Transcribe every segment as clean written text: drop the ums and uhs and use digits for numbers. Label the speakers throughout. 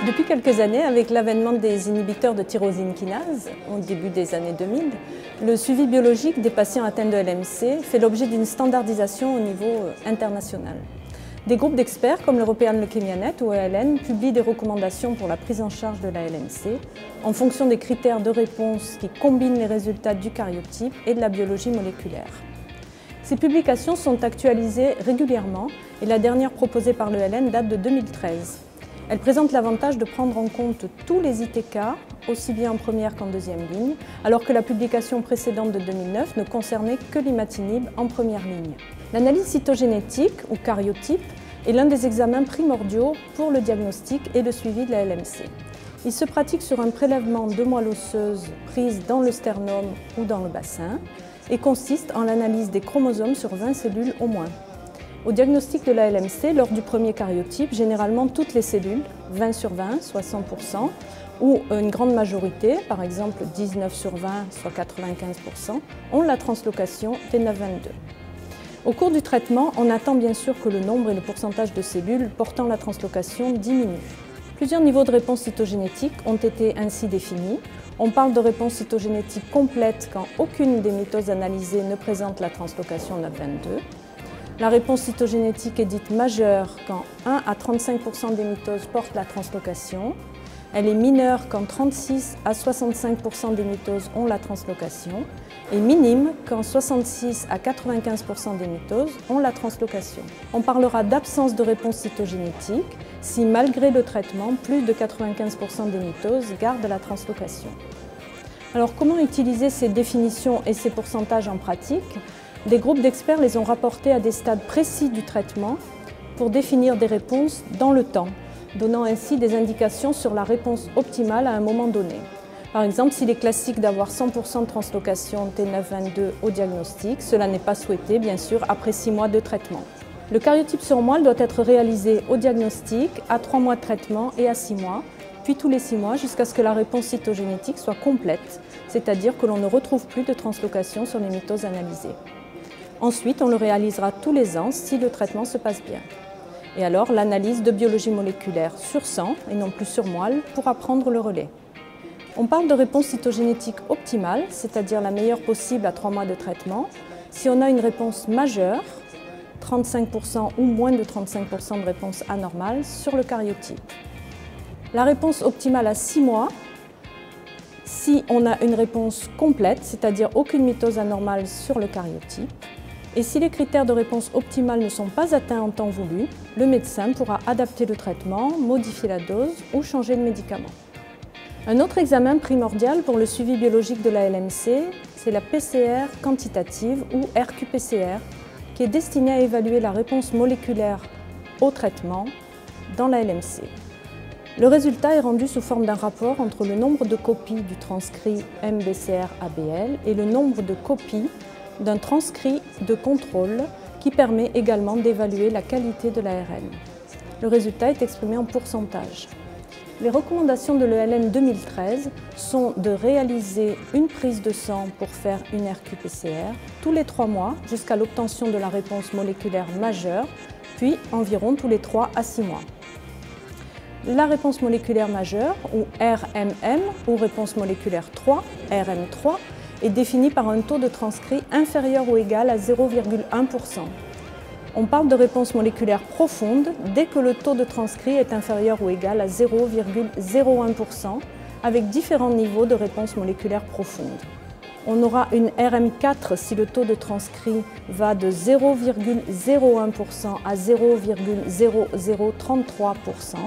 Speaker 1: Depuis quelques années, avec l'avènement des inhibiteurs de tyrosine kinase, au début des années 2000, le suivi biologique des patients atteints de LMC fait l'objet d'une standardisation au niveau international. Des groupes d'experts comme l'European Leukemia Net ou ELN publient des recommandations pour la prise en charge de la LMC en fonction des critères de réponse qui combinent les résultats du cariotype et de la biologie moléculaire. Ces publications sont actualisées régulièrement et la dernière proposée par l'ELN date de 2013. Elle présente l'avantage de prendre en compte tous les ITK, aussi bien en première qu'en deuxième ligne, alors que la publication précédente de 2009 ne concernait que l'imatinib en première ligne. L'analyse cytogénétique ou cariotype est l'un des examens primordiaux pour le diagnostic et le suivi de la LMC. Il se pratique sur un prélèvement de moelle osseuse prise dans le sternum ou dans le bassin et consiste en l'analyse des chromosomes sur 20 cellules au moins. Au diagnostic de la LMC, lors du premier cariotype, généralement toutes les cellules, 20 sur 20, soit 100%, ou une grande majorité, par exemple 19 sur 20, soit 95%, ont la translocation T922. Au cours du traitement, on attend bien sûr que le nombre et le pourcentage de cellules portant la translocation diminuent. Plusieurs niveaux de réponse cytogénétique ont été ainsi définis. On parle de réponse cytogénétique complète quand aucune des mitoses analysées ne présente la translocation T922. La réponse cytogénétique est dite majeure quand 1 à 35% des mitoses portent la translocation. Elle est mineure quand 36 à 65% des mitoses ont la translocation et minime quand 66 à 95% des mitoses ont la translocation. On parlera d'absence de réponse cytogénétique si, malgré le traitement, plus de 95% des mitoses gardent la translocation. Alors, comment utiliser ces définitions et ces pourcentages en pratique ? Des groupes d'experts les ont rapportés à des stades précis du traitement pour définir des réponses dans le temps, donnant ainsi des indications sur la réponse optimale à un moment donné. Par exemple, s'il est classique d'avoir 100% de translocation T922 au diagnostic, cela n'est pas souhaité, bien sûr, après 6 mois de traitement. Le cariotype sur moelle doit être réalisé au diagnostic, à 3 mois de traitement et à 6 mois, puis tous les 6 mois jusqu'à ce que la réponse cytogénétique soit complète, c'est-à-dire que l'on ne retrouve plus de translocation sur les mitoses analysées. Ensuite, on le réalisera tous les ans si le traitement se passe bien. Et alors, l'analyse de biologie moléculaire sur sang et non plus sur moelle pourra prendre le relais. On parle de réponse cytogénétique optimale, c'est-à-dire la meilleure possible à 3 mois de traitement, si on a une réponse majeure, 35% ou moins de 35% de réponse anormale sur le cariotype. La réponse optimale à 6 mois, si on a une réponse complète, c'est-à-dire aucune mitose anormale sur le cariotype. Et si les critères de réponse optimale ne sont pas atteints en temps voulu, le médecin pourra adapter le traitement, modifier la dose ou changer de médicament. Un autre examen primordial pour le suivi biologique de la LMC, c'est la PCR quantitative ou RQPCR, qui est destinée à évaluer la réponse moléculaire au traitement dans la LMC. Le résultat est rendu sous forme d'un rapport entre le nombre de copies du transcrit MBCR-ABL et le nombre de copies d'un transcrit de contrôle qui permet également d'évaluer la qualité de l'ARN. Le résultat est exprimé en pourcentage. Les recommandations de l'ELN 2013 sont de réaliser une prise de sang pour faire une RQPCR tous les 3 mois jusqu'à l'obtention de la réponse moléculaire majeure, puis environ tous les 3 à 6 mois. La réponse moléculaire majeure, ou RMM, ou réponse moléculaire 3, RM3, est définie par un taux de transcrit inférieur ou égal à 0,1%. On parle de réponse moléculaire profonde dès que le taux de transcrit est inférieur ou égal à 0,01%, avec différents niveaux de réponse moléculaire profonde. On aura une RM4 si le taux de transcrit va de 0,01% à 0,0033%,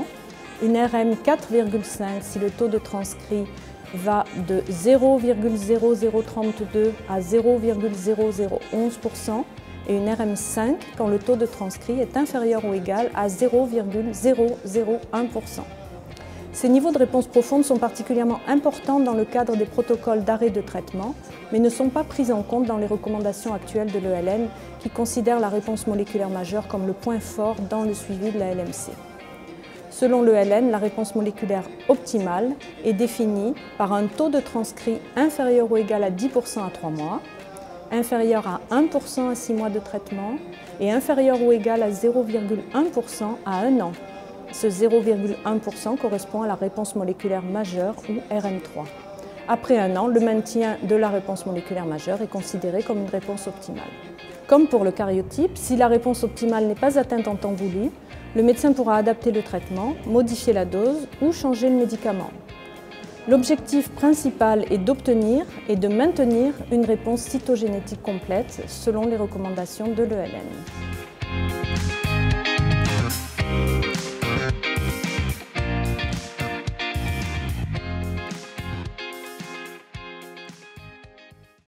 Speaker 1: une RM 4,5 si le taux de transcrit va de 0,0032 à 0,0011% et une RM5 quand le taux de transcrit est inférieur ou égal à 0,001%. Ces niveaux de réponse profonde sont particulièrement importants dans le cadre des protocoles d'arrêt de traitement, mais ne sont pas pris en compte dans les recommandations actuelles de l'ELN qui considèrent la réponse moléculaire majeure comme le point fort dans le suivi de la LMC. Selon l'ELN, la réponse moléculaire optimale est définie par un taux de transcrit inférieur ou égal à 10% à 3 mois, inférieur à 1% à 6 mois de traitement et inférieur ou égal à 0,1% à 1 an. Ce 0,1% correspond à la réponse moléculaire majeure ou RM3. Après un an, le maintien de la réponse moléculaire majeure est considéré comme une réponse optimale. Comme pour le cariotype, si la réponse optimale n'est pas atteinte en temps voulu, le médecin pourra adapter le traitement, modifier la dose ou changer le médicament. L'objectif principal est d'obtenir et de maintenir une réponse cytogénétique complète selon les recommandations de l'ELN.